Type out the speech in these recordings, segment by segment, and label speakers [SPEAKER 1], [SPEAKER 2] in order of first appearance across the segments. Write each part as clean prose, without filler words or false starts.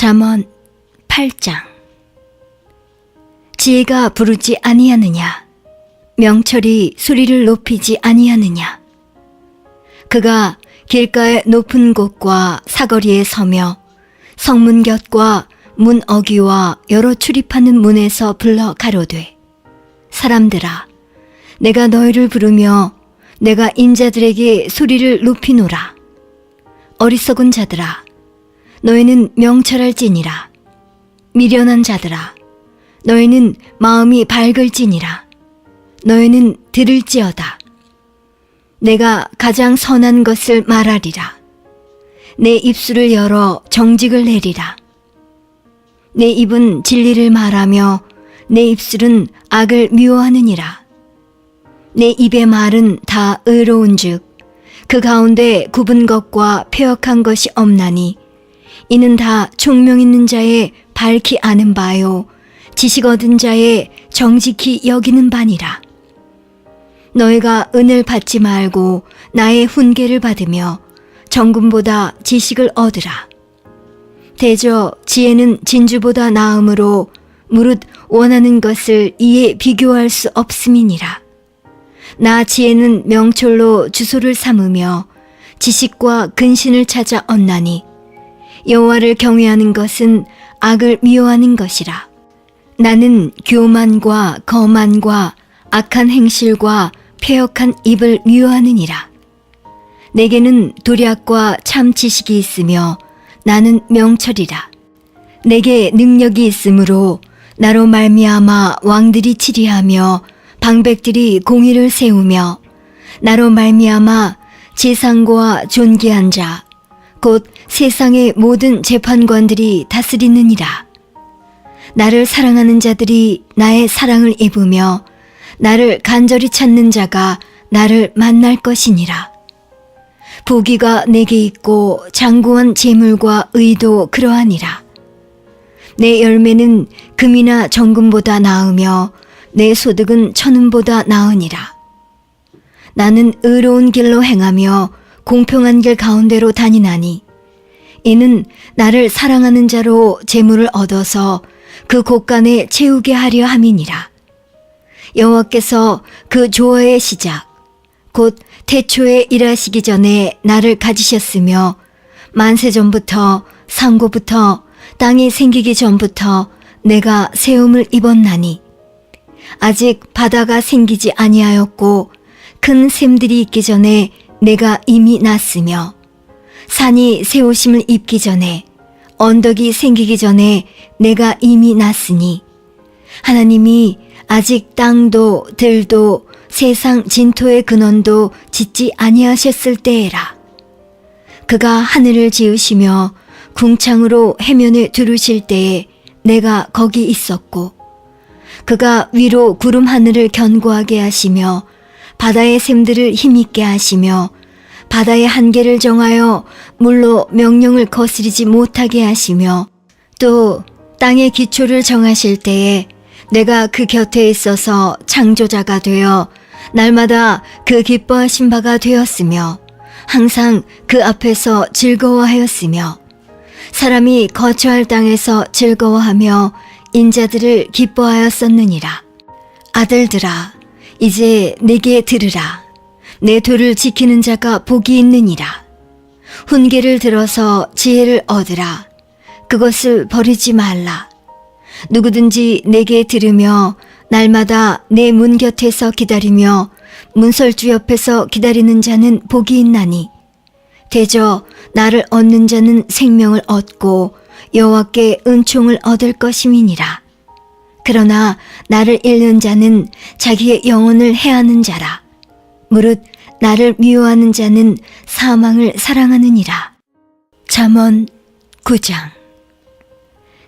[SPEAKER 1] 잠언 8장. 지혜가 부르지 아니하느냐? 명철이 소리를 높이지 아니하느냐? 그가 길가의 높은 곳과 사거리에 서며 성문 곁과 문 어귀와 여러 출입하는 문에서 불러 가로되, 사람들아, 내가 너희를 부르며 내가 인자들에게 소리를 높이노라. 어리석은 자들아, 너희는 명철할지니라. 미련한 자들아, 너희는 마음이 밝을지니라. 너희는 들을지어다. 내가 가장 선한 것을 말하리라. 내 입술을 열어 정직을 내리라. 내 입은 진리를 말하며 내 입술은 악을 미워하느니라. 내 입의 말은 다 의로운즉 그 가운데 굽은 것과 패역한 것이 없나니 이는 다 총명 있는 자의 밝히 아는 바요 지식 얻은 자의 정직히 여기는 바니라. 너희가 은을 받지 말고 나의 훈계를 받으며 정금보다 지식을 얻으라. 대저 지혜는 진주보다 나음으로 무릇 원하는 것을 이에 비교할 수 없음이니라. 나 지혜는 명철로 주소를 삼으며 지식과 근신을 찾아 얻나니 여호와를 경외하는 것은 악을 미워하는 것이라. 나는 교만과 거만과 악한 행실과 패역한 입을 미워하느니라. 내게는 도략과 참 지식이 있으며 나는 명철이라. 내게 능력이 있으므로 나로 말미암아 왕들이 치리하며 방백들이 공의를 세우며 나로 말미암아 제상과 존귀한 자 곧 세상의 모든 재판관들이 다스리느니라. 나를 사랑하는 자들이 나의 사랑을 입으며 나를 간절히 찾는 자가 나를 만날 것이니라. 부귀가 내게 있고 장구한 재물과 의도 그러하니라. 내 열매는 금이나 정금보다 나으며 내 소득은 천은보다 나으니라. 나는 의로운 길로 행하며 공평한 길 가운데로 다니나니 이는 나를 사랑하는 자로 재물을 얻어서 그 곳간에 채우게 하려 함이니라. 여호와께서 그 조화의 시작 곧 태초에 일하시기 전에 나를 가지셨으며 만세 전부터 상고부터 땅이 생기기 전부터 내가 세움을 입었나니 아직 바다가 생기지 아니하였고 큰 샘들이 있기 전에 내가 이미 났으며 산이 세우심을 입기 전에 언덕이 생기기 전에 내가 이미 났으니 하나님이 아직 땅도 들도 세상 진토의 근원도 짓지 아니하셨을 때에라. 그가 하늘을 지으시며 궁창으로 해면에 두르실 때에 내가 거기 있었고 그가 위로 구름 하늘을 견고하게 하시며 바다의 샘들을 힘있게 하시며 바다의 한계를 정하여 물로 명령을 거스리지 못하게 하시며 또 땅의 기초를 정하실 때에 내가 그 곁에 있어서 창조자가 되어 날마다 그 기뻐하신 바가 되었으며 항상 그 앞에서 즐거워하였으며 사람이 거처할 땅에서 즐거워하며 인자들을 기뻐하였었느니라. 아들들아, 이제 내게 들으라. 내 도를 지키는 자가 복이 있느니라. 훈계를 들어서 지혜를 얻으라. 그것을 버리지 말라. 누구든지 내게 들으며 날마다 내 문 곁에서 기다리며 문설주 옆에서 기다리는 자는 복이 있나니 대저 나를 얻는 자는 생명을 얻고 여호와께 은총을 얻을 것임이니라. 그러나 나를 잃는 자는 자기의 영혼을 해하는 자라. 무릇 나를 미워하는 자는 사망을 사랑하느니라. 잠언 9장.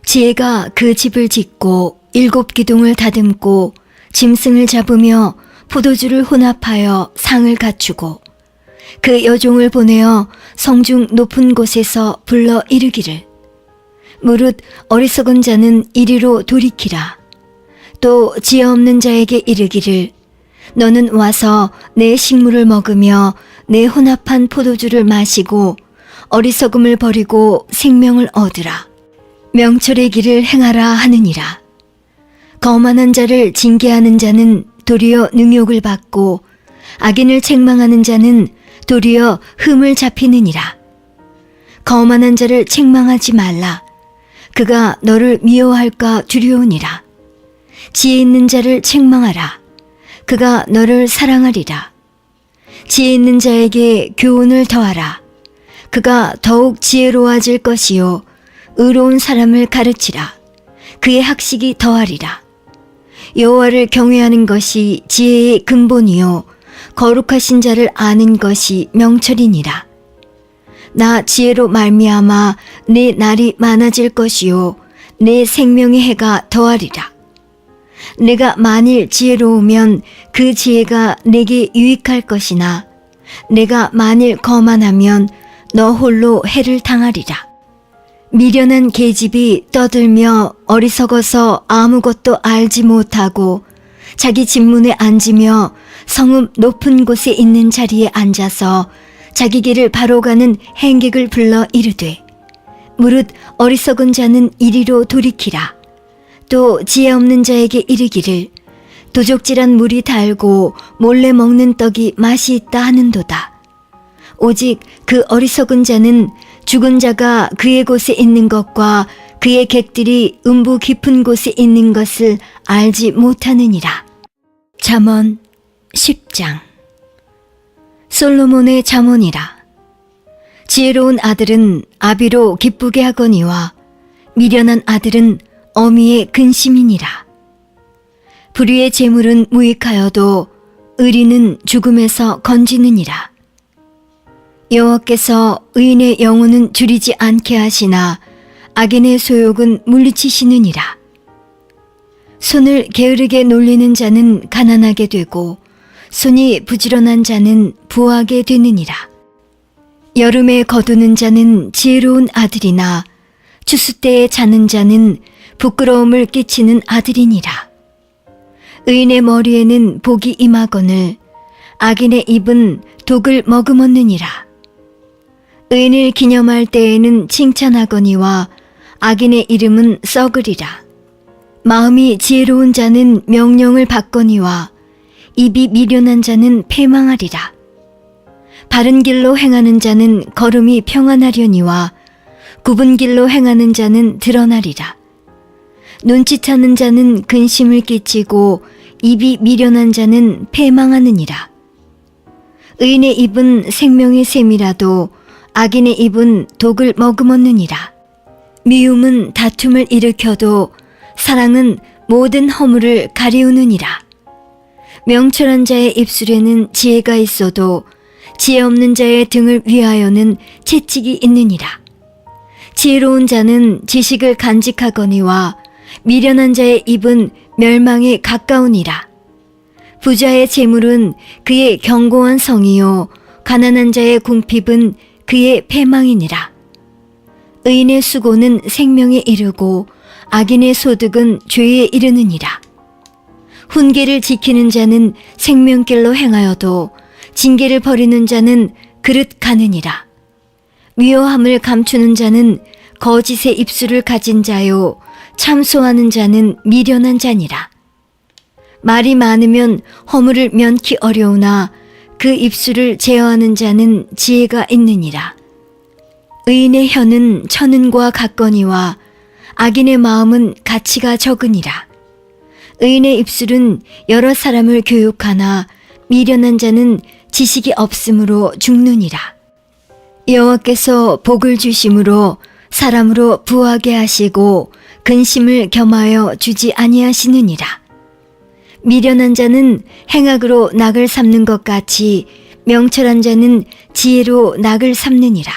[SPEAKER 1] 지혜가 그 집을 짓고 7 기둥을 다듬고 짐승을 잡으며 포도주를 혼합하여 상을 갖추고 그 여종을 보내어 성중 높은 곳에서 불러 이르기를 무릇 어리석은 자는 이리로 돌이키라. 또 지혜 없는 자에게 이르기를 너는 와서 내 식물을 먹으며 내 혼합한 포도주를 마시고 어리석음을 버리고 생명을 얻으라. 명철의 길을 행하라 하느니라. 거만한 자를 징계하는 자는 도리어 능욕을 받고 악인을 책망하는 자는 도리어 흠을 잡히느니라. 거만한 자를 책망하지 말라. 그가 너를 미워할까 두려우니라. 지혜 있는 자를 책망하라. 그가 너를 사랑하리라. 지혜 있는 자에게 교훈을 더하라. 그가 더욱 지혜로워질 것이요 의로운 사람을 가르치라. 그의 학식이 더하리라. 여호와를 경외하는 것이 지혜의 근본이요 거룩하신 자를 아는 것이 명철이니라. 나 지혜로 말미암아 내 날이 많아질 것이요 내 생명의 해가 더하리라. 내가 만일 지혜로우면 그 지혜가 내게 유익할 것이나 내가 만일 거만하면 너 홀로 해를 당하리라. 미련한 계집이 떠들며 어리석어서 아무것도 알지 못하고 자기 집문에 앉으며 성읍 높은 곳에 있는 자리에 앉아서 자기 길을 바로 가는 행객을 불러 이르되 무릇 어리석은 자는 이리로 돌이키라. 또 지혜 없는 자에게 이르기를 도적질한 물이 달고 몰래 먹는 떡이 맛이 있다 하는도다. 오직 그 어리석은 자는 죽은 자가 그의 곳에 있는 것과 그의 객들이 음부 깊은 곳에 있는 것을 알지 못하느니라. 잠언 10장. 솔로몬의 잠언이라. 지혜로운 아들은 아비로 기쁘게 하거니와 미련한 아들은 어미의 근심이니라. 불의의 재물은 무익하여도 의리는 죽음에서 건지느니라. 여호와께서 의인의 영혼은 줄이지 않게 하시나 악인의 소욕은 물리치시느니라. 손을 게으르게 놀리는 자는 가난하게 되고 손이 부지런한 자는 부하게 되느니라. 여름에 거두는 자는 지혜로운 아들이나 추수 때에 자는 자는 부끄러움을 끼치는 아들이니라. 의인의 머리에는 복이 임하거늘 악인의 입은 독을 머금었느니라. 의인을 기념할 때에는 칭찬하거니와 악인의 이름은 썩으리라. 마음이 지혜로운 자는 명령을 받거니와 입이 미련한 자는 패망하리라. 바른 길로 행하는 자는 걸음이 평안하려니와 굽은 길로 행하는 자는 드러나리라. 눈치차는 자는 근심을 끼치고 입이 미련한 자는 패망하느니라. 의인의 입은 생명의 샘이라도 악인의 입은 독을 머금었느니라. 미움은 다툼을 일으켜도 사랑은 모든 허물을 가리우느니라. 명철한 자의 입술에는 지혜가 있어도 지혜 없는 자의 등을 위하여는 채찍이 있느니라. 지혜로운 자는 지식을 간직하거니와 미련한 자의 입은 멸망에 가까우니라. 부자의 재물은 그의 견고한 성이요 가난한 자의 궁핍은 그의 패망이니라. 의인의 수고는 생명에 이르고 악인의 소득은 죄에 이르느니라. 훈계를 지키는 자는 생명길로 행하여도 징계를 버리는 자는 그릇 가느니라. 미워함을 감추는 자는 거짓의 입술을 가진 자요 참소하는 자는 미련한 자니라. 말이 많으면 허물을 면키 어려우나 그 입술을 제어하는 자는 지혜가 있느니라. 의인의 혀는 천은과 같거니와 악인의 마음은 가치가 적으니라. 의인의 입술은 여러 사람을 교육하나 미련한 자는 지식이 없으므로 죽느니라. 여호와께서 복을 주심으로 사람으로 부하게 하시고 근심을 겸하여 주지 아니하시느니라. 미련한 자는 행악으로 낙을 삼는 것 같이 명철한 자는 지혜로 낙을 삼느니라.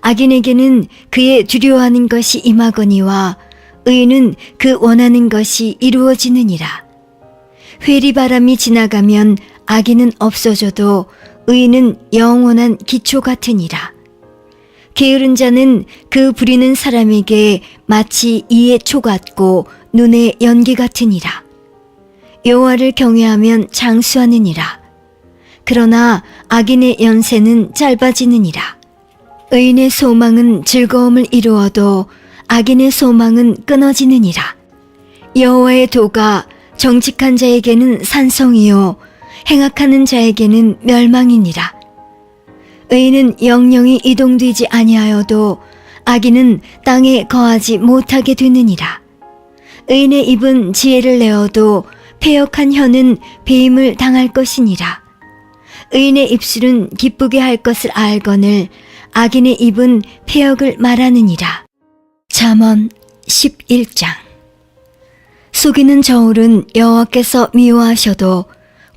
[SPEAKER 1] 악인에게는 그의 두려워하는 것이 임하거니와 의인은 그 원하는 것이 이루어지느니라. 회리바람이 지나가면 악인은 없어져도 의인은 영원한 기초 같으니라. 게으른 자는 그 부리는 사람에게 마치 이의 초 같고 눈의 연기 같으니라. 여호와를 경외하면 장수하느니라. 그러나 악인의 연세는 짧아지느니라. 의인의 소망은 즐거움을 이루어도 악인의 소망은 끊어지느니라. 여호와의 도가 정직한 자에게는 산성이요 행악하는 자에게는 멸망이니라. 의인은 영영이 이동되지 아니하여도 악인은 땅에 거하지 못하게 되느니라. 의인의 입은 지혜를 내어도 패역한 혀는 배임을 당할 것이니라. 의인의 입술은 기쁘게 할 것을 알거늘 악인의 입은 패역을 말하느니라. 잠언 11장. 속이는 저울은 여호와께서 미워하셔도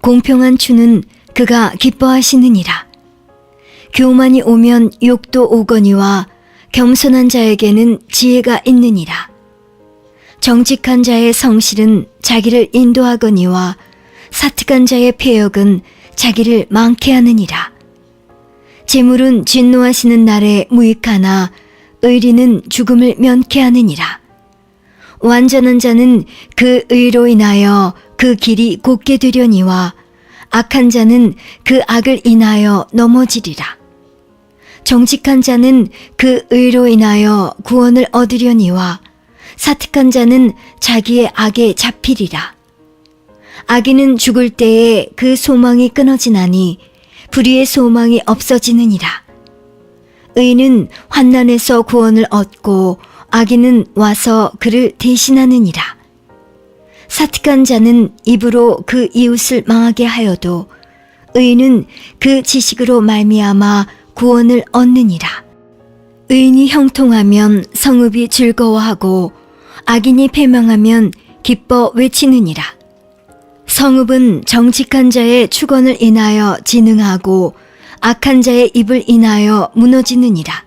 [SPEAKER 1] 공평한 추는 그가 기뻐하시느니라. 교만이 오면 욕도 오거니와 겸손한 자에게는 지혜가 있느니라. 정직한 자의 성실은 자기를 인도하거니와 사특한 자의 패역은 자기를 망케 하느니라. 재물은 진노하시는 날에 무익하나 의리는 죽음을 면케 하느니라. 완전한 자는 그 의로 인하여 그 길이 곧게 되려니와 악한 자는 그 악을 인하여 넘어지리라. 정직한 자는 그 의로 인하여 구원을 얻으려니와 사특한 자는 자기의 악에 잡히리라. 악인은 죽을 때에 그 소망이 끊어지나니 불의의 소망이 없어지느니라. 의인은 환난에서 구원을 얻고 악인은 와서 그를 대신하느니라. 사특한 자는 입으로 그 이웃을 망하게 하여도 의인은 그 지식으로 말미암아 구원을 얻느니라. 의인이 형통하면 성읍이 즐거워하고 악인이 패망하면 기뻐 외치느니라. 성읍은 정직한 자의 축원을 인하여 진흥하고 악한 자의 입을 인하여 무너지느니라.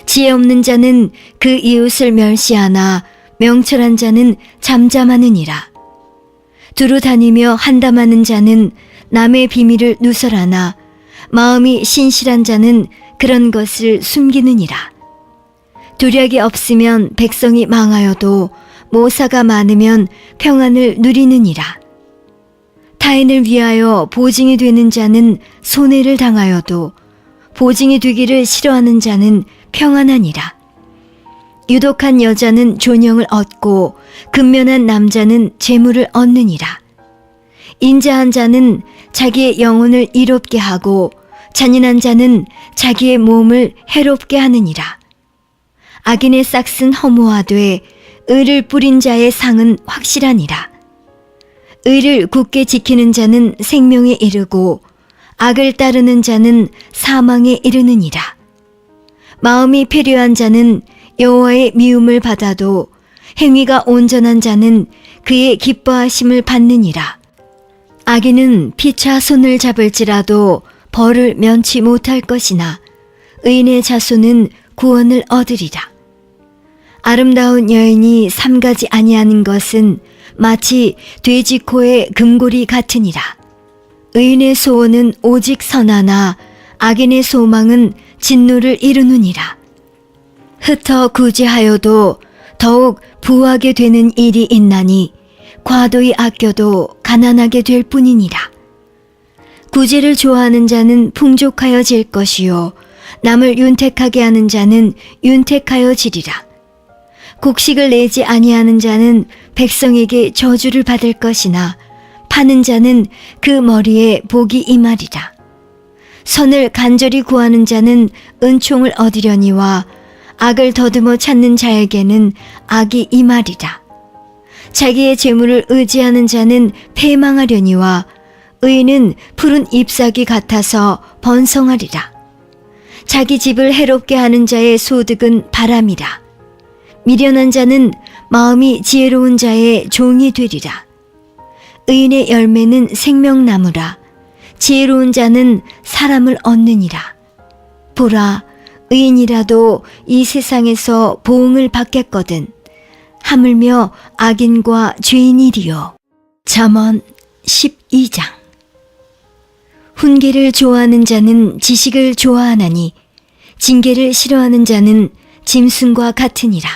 [SPEAKER 1] 지혜 없는 자는 그 이웃을 멸시하나 명철한 자는 잠잠하느니라. 두루 다니며 한담하는 자는 남의 비밀을 누설하나 마음이 신실한 자는 그런 것을 숨기느니라. 도략이 없으면 백성이 망하여도 모사가 많으면 평안을 누리느니라. 타인을 위하여 보증이 되는 자는 손해를 당하여도 보증이 되기를 싫어하는 자는 평안하니라. 유독한 여자는 존영을 얻고 근면한 남자는 재물을 얻느니라. 인자한 자는 자기의 영혼을 이롭게 하고 잔인한 자는 자기의 몸을 해롭게 하느니라. 악인의 싹은 허무하되 의를 뿌린 자의 상은 확실하니라. 의를 굳게 지키는 자는 생명에 이르고 악을 따르는 자는 사망에 이르느니라. 마음이 패류한 자는 여호와의 미움을 받아도 행위가 온전한 자는 그의 기뻐하심을 받느니라. 악인은 피차 손을 잡을지라도 벌을 면치 못할 것이나 의인의 자손은 구원을 얻으리라. 아름다운 여인이 삼가지 아니하는 것은 마치 돼지 코의 금고리 같으니라. 의인의 소원은 오직 선하나 악인의 소망은 진노를 이루느니라. 흩어 구제하여도 더욱 부하게 되는 일이 있나니 과도히 아껴도 가난하게 될 뿐이니라. 구제를 좋아하는 자는 풍족하여질 것이요 남을 윤택하게 하는 자는 윤택하여지리라. 곡식을 내지 아니하는 자는 백성에게 저주를 받을 것이나 파는 자는 그 머리에 복이 임하리라. 선을 간절히 구하는 자는 은총을 얻으려니와 악을 더듬어 찾는 자에게는 악이 임하리라. 자기의 재물을 의지하는 자는 패망하려니와 의인은 푸른 잎사귀 같아서 번성하리라. 자기 집을 해롭게 하는 자의 소득은 바람이라. 미련한 자는 마음이 지혜로운 자의 종이 되리라. 의인의 열매는 생명나무라. 지혜로운 자는 사람을 얻느니라. 보라, 의인이라도 이 세상에서 보응을 받겠거든. 하물며 악인과 죄인이리요. 잠언 12장. 훈계를 좋아하는 자는 지식을 좋아하나니 징계를 싫어하는 자는 짐승과 같으니라.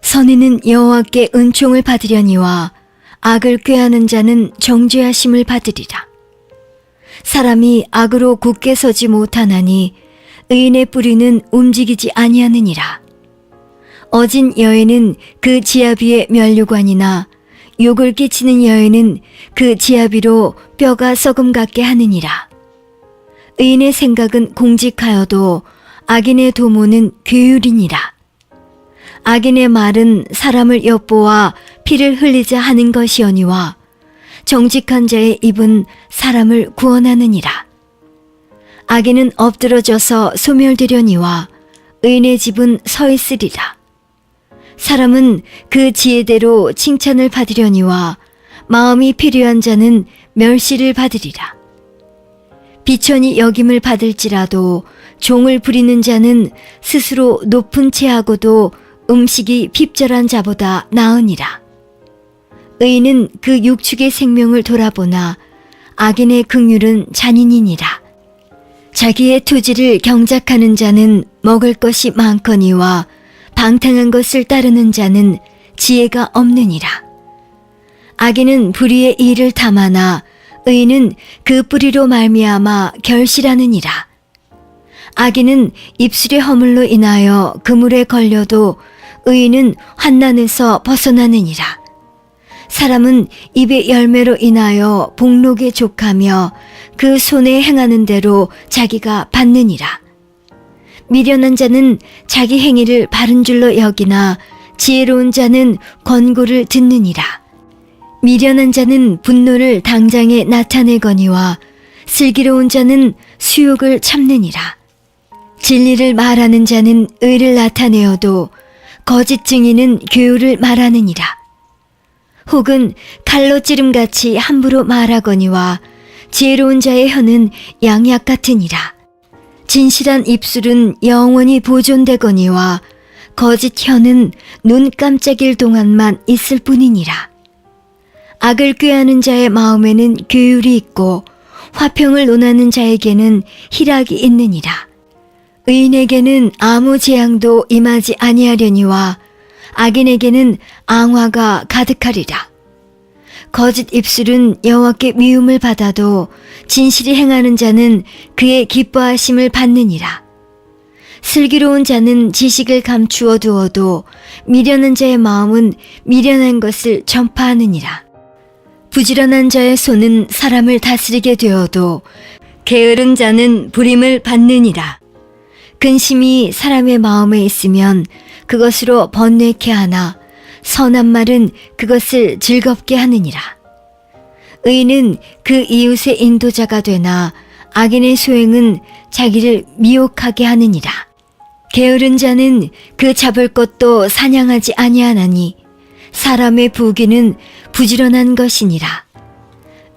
[SPEAKER 1] 선인은 여호와께 은총을 받으려니와 악을 꾀하는 자는 정죄하심을 받으리라. 사람이 악으로 굳게 서지 못하나니 의인의 뿌리는 움직이지 아니하느니라. 어진 여인은 그 지아비의 면류관이나 욕을 끼치는 여인은 그 지아비로 뼈가 썩음 같게 하느니라. 의인의 생각은 공직하여도 악인의 도모는 괴율이니라. 악인의 말은 사람을 엿보아 피를 흘리자 하는 것이오니와 정직한 자의 입은 사람을 구원하느니라. 악인은 엎드러져서 소멸되려니와 의인의 집은 서 있으리라. 사람은 그 지혜대로 칭찬을 받으려니와 마음이 필요한 자는 멸시를 받으리라. 비천이 여김을 받을지라도 종을 부리는 자는 스스로 높은 채하고도 음식이 핍절한 자보다 나으니라. 의인은 그 육축의 생명을 돌아보나 악인의 긍휼은 잔인이니라. 자기의 토지를 경작하는 자는 먹을 것이 많거니와 방탕한 것을 따르는 자는 지혜가 없느니라. 악인은 불의의 일을 탐하나 의인은 그 뿌리로 말미암아 결실하느니라. 악인은 입술의 허물로 인하여 그물에 걸려도 의인은 환난에서 벗어나느니라. 사람은 입의 열매로 인하여 복록에 족하며 그 손에 행하는 대로 자기가 받느니라. 미련한 자는 자기 행위를 바른 줄로 여기나 지혜로운 자는 권고를 듣느니라. 미련한 자는 분노를 당장에 나타내거니와 슬기로운 자는 수욕을 참느니라. 진리를 말하는 자는 의를 나타내어도 거짓 증인은 교훈을 말하느니라. 혹은 칼로 찌름같이 함부로 말하거니와 지혜로운 자의 혀는 양약 같으니라. 진실한 입술은 영원히 보존되거니와 거짓 혀는 눈 깜짝일 동안만 있을 뿐이니라. 악을 꾀하는 자의 마음에는 교율이 있고 화평을 논하는 자에게는 희락이 있느니라. 의인에게는 아무 재앙도 임하지 아니하려니와 악인에게는 앙화가 가득하리라. 거짓 입술은 여호와께 미움을 받아도 진실이 행하는 자는 그의 기뻐하심을 받느니라. 슬기로운 자는 지식을 감추어 두어도 미련한 자의 마음은 미련한 것을 전파하느니라. 부지런한 자의 손은 사람을 다스리게 되어도 게으른 자는 부림을 받느니라. 근심이 사람의 마음에 있으면 그것으로 번뇌케 하나 선한 말은 그것을 즐겁게 하느니라. 의인은 그 이웃의 인도자가 되나 악인의 소행은 자기를 미혹하게 하느니라. 게으른 자는 그 잡을 것도 사냥하지 아니하나니 사람의 부귀는 부지런한 것이니라.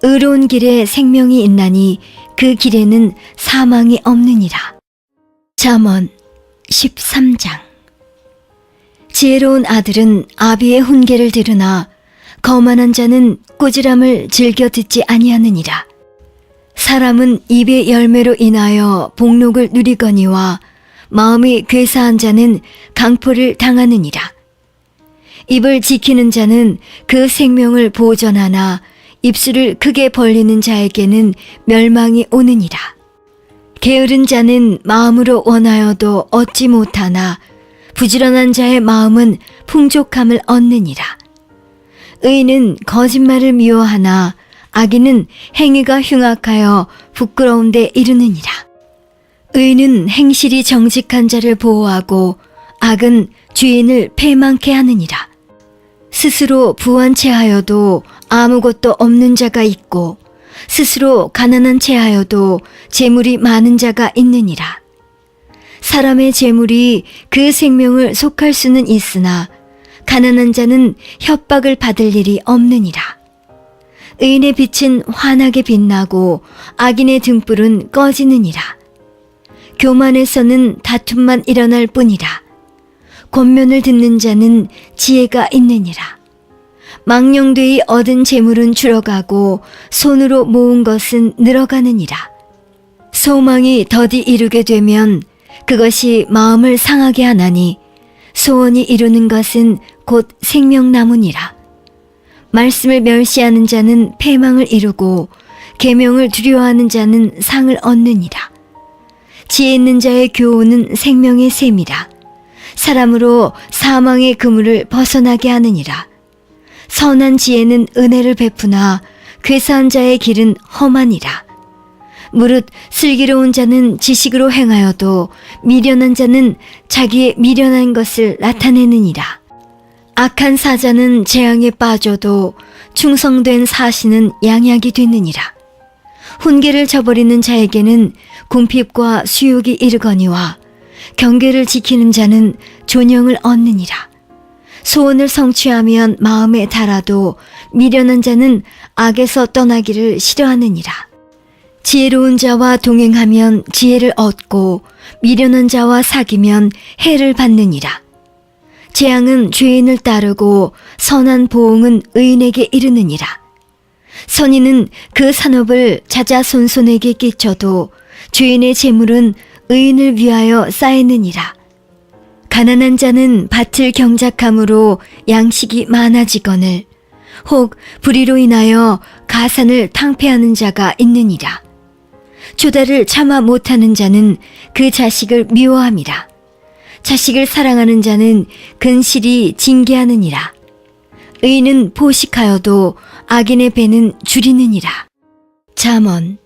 [SPEAKER 1] 의로운 길에 생명이 있나니 그 길에는 사망이 없느니라. 잠언 13장. 지혜로운 아들은 아비의 훈계를 들으나 거만한 자는 꾸지람을 즐겨 듣지 아니하느니라. 사람은 입의 열매로 인하여 복록을 누리거니와 마음이 괴사한 자는 강포를 당하느니라. 입을 지키는 자는 그 생명을 보전하나 입술을 크게 벌리는 자에게는 멸망이 오느니라. 게으른 자는 마음으로 원하여도 얻지 못하나 부지런한 자의 마음은 풍족함을 얻느니라. 의인은 거짓말을 미워하나 악인은 행위가 흉악하여 부끄러운 데 이르느니라. 의인은 행실이 정직한 자를 보호하고 악은 주인을 패망케 하느니라. 스스로 부한 채하여도 아무것도 없는 자가 있고 스스로 가난한 채하여도 재물이 많은 자가 있느니라. 사람의 재물이 그 생명을 속할 수는 있으나 가난한 자는 협박을 받을 일이 없느니라. 의인의 빛은 환하게 빛나고 악인의 등불은 꺼지느니라. 교만에서는 다툼만 일어날 뿐이라. 권면을 듣는 자는 지혜가 있느니라. 망령되이 얻은 재물은 줄어가고 손으로 모은 것은 늘어가느니라. 소망이 더디 이루게 되면 그것이 마음을 상하게 하나니 소원이 이루는 것은 곧 생명나무니라. 말씀을 멸시하는 자는 패망을 이루고 계명을 두려워하는 자는 상을 얻느니라. 지혜 있는 자의 교훈은 생명의 샘이라. 사람으로 사망의 그물을 벗어나게 하느니라. 선한 지혜는 은혜를 베푸나 괴사한 자의 길은 험하니라. 무릇 슬기로운 자는 지식으로 행하여도 미련한 자는 자기의 미련한 것을 나타내느니라. 악한 사자는 재앙에 빠져도 충성된 사신은 양약이 되느니라. 훈계를 저버리는 자에게는 궁핍과 수욕이 이르거니와 경계를 지키는 자는 존영을 얻느니라. 소원을 성취하면 마음에 달아도 미련한 자는 악에서 떠나기를 싫어하느니라. 지혜로운 자와 동행하면 지혜를 얻고 미련한 자와 사귀면 해를 받느니라. 재앙은 죄인을 따르고 선한 보응은 의인에게 이르느니라. 선인은 그 산업을 자자손손에게 끼쳐도 죄인의 재물은 의인을 위하여 쌓이느니라. 가난한 자는 밭을 경작함으로 양식이 많아지거늘 혹 불의로 인하여 가산을 탕폐하는 자가 있느니라. 조달을 참아 못하는 자는 그 자식을 미워함이라. 자식을 사랑하는 자는 근실이 징계하느니라. 의인은 포식하여도 악인의 배는 줄이느니라. 잠언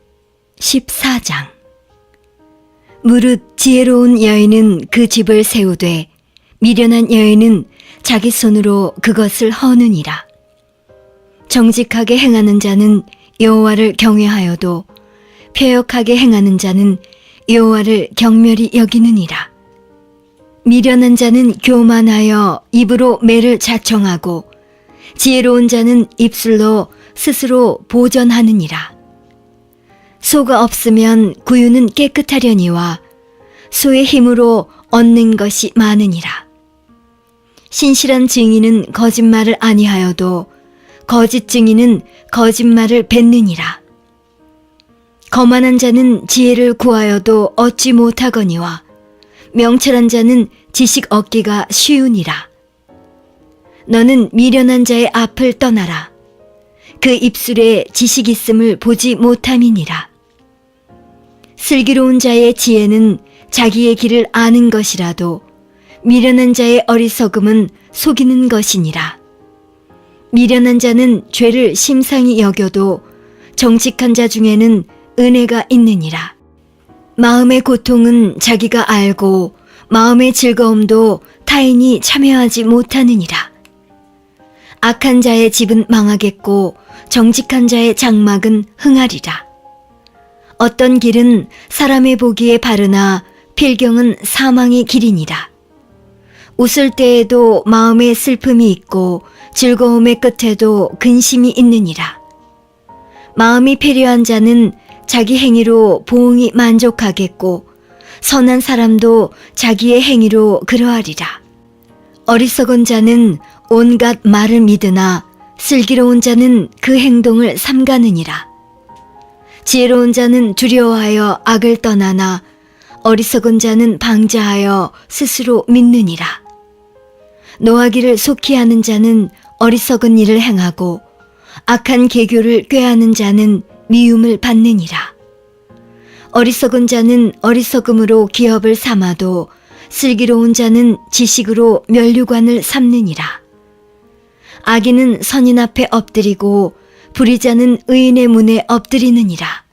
[SPEAKER 1] 14장. 무릇 지혜로운 여인은 그 집을 세우되 미련한 여인은 자기 손으로 그것을 허느니라. 정직하게 행하는 자는 여호와를 경외하여도 패역하게 행하는 자는 여호와를 경멸히 여기느니라. 미련한 자는 교만하여 입으로 매를 자청하고 지혜로운 자는 입술로 스스로 보전하느니라. 소가 없으면 구유는 깨끗하려니와 소의 힘으로 얻는 것이 많으니라. 신실한 증인은 거짓말을 아니하여도 거짓 증인은 거짓말을 뱉느니라. 거만한 자는 지혜를 구하여도 얻지 못하거니와 명철한 자는 지식 얻기가 쉬우니라. 너는 미련한 자의 앞을 떠나라. 그 입술에 지식 있음을 보지 못함이니라. 슬기로운 자의 지혜는 자기의 길을 아는 것이라도 미련한 자의 어리석음은 속이는 것이니라. 미련한 자는 죄를 심상히 여겨도 정직한 자 중에는 은혜가 있느니라. 마음의 고통은 자기가 알고 마음의 즐거움도 타인이 참여하지 못하느니라. 악한 자의 집은 망하겠고 정직한 자의 장막은 흥하리라. 어떤 길은 사람의 보기에 바르나 필경은 사망의 길이니라. 웃을 때에도 마음에 슬픔이 있고 즐거움의 끝에도 근심이 있느니라. 마음이 패려한 자는 자기 행위로 보응이 만족하겠고 선한 사람도 자기의 행위로 그러하리라. 어리석은 자는 온갖 말을 믿으나 슬기로운 자는 그 행동을 삼가느니라. 지혜로운 자는 두려워하여 악을 떠나나 어리석은 자는 방자하여 스스로 믿느니라. 노하기를 속히 하는 자는 어리석은 일을 행하고 악한 계교를 꾀하는 자는 미움을 받느니라. 어리석은 자는 어리석음으로 기업을 삼아도 슬기로운 자는 지식으로 면류관을 삼느니라. 악인은 선인 앞에 엎드리고 불의자는 의인의 문에 엎드리느니라.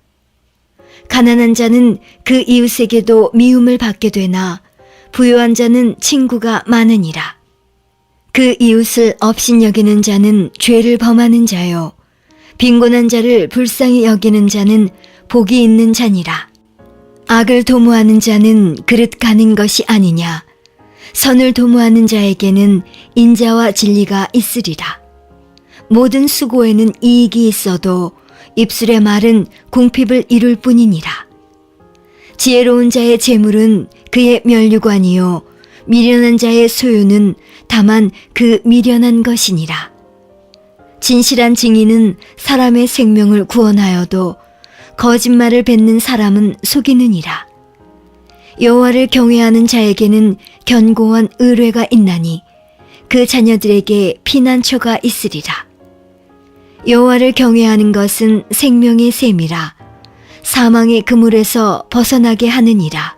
[SPEAKER 1] 가난한 자는 그 이웃에게도 미움을 받게 되나 부유한 자는 친구가 많으니라. 그 이웃을 업신여기는 자는 죄를 범하는 자요 빈곤한 자를 불쌍히 여기는 자는 복이 있는 자니라. 악을 도모하는 자는 그릇 가는 것이 아니냐. 선을 도모하는 자에게는 인자와 진리가 있으리라. 모든 수고에는 이익이 있어도 입술의 말은 궁핍을 이룰 뿐이니라. 지혜로운 자의 재물은 그의 면류관이요 미련한 자의 소유는 다만 그 미련한 것이니라. 진실한 증인은 사람의 생명을 구원하여도 거짓말을 뱉는 사람은 속이느니라. 여호와를 경외하는 자에게는 견고한 의뢰가 있나니 그 자녀들에게 피난처가 있으리라. 여호와를 경외하는 것은 생명의 셈이라. 사망의 그물에서 벗어나게 하느니라.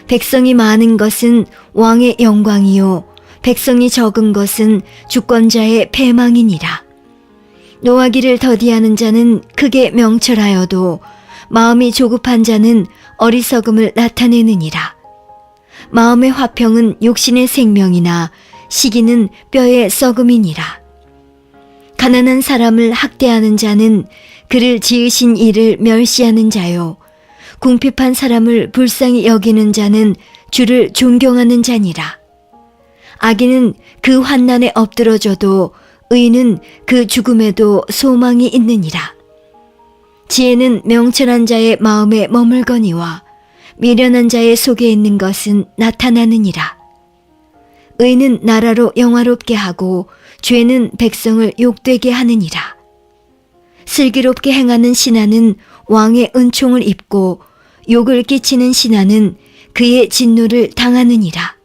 [SPEAKER 1] 백성이 많은 것은 왕의 영광이요 백성이 적은 것은 주권자의 패망이니라. 노하기를 더디하는 자는 크게 명철하여도 마음이 조급한 자는 어리석음을 나타내느니라. 마음의 화평은 육신의 생명이나 시기는 뼈의 썩음이니라. 가난한 사람을 학대하는 자는 그를 지으신 이를 멸시하는 자요 궁핍한 사람을 불쌍히 여기는 자는 주를 존경하는 자니라. 악인은 그 환난에 엎드러져도 의인은 그 죽음에도 소망이 있느니라. 지혜는 명철한 자의 마음에 머물거니와 미련한 자의 속에 있는 것은 나타나느니라. 의는 나라로 영화롭게 하고 죄는 백성을 욕되게 하느니라. 슬기롭게 행하는 신하는 왕의 은총을 입고 욕을 끼치는 신하는 그의 진노를 당하느니라.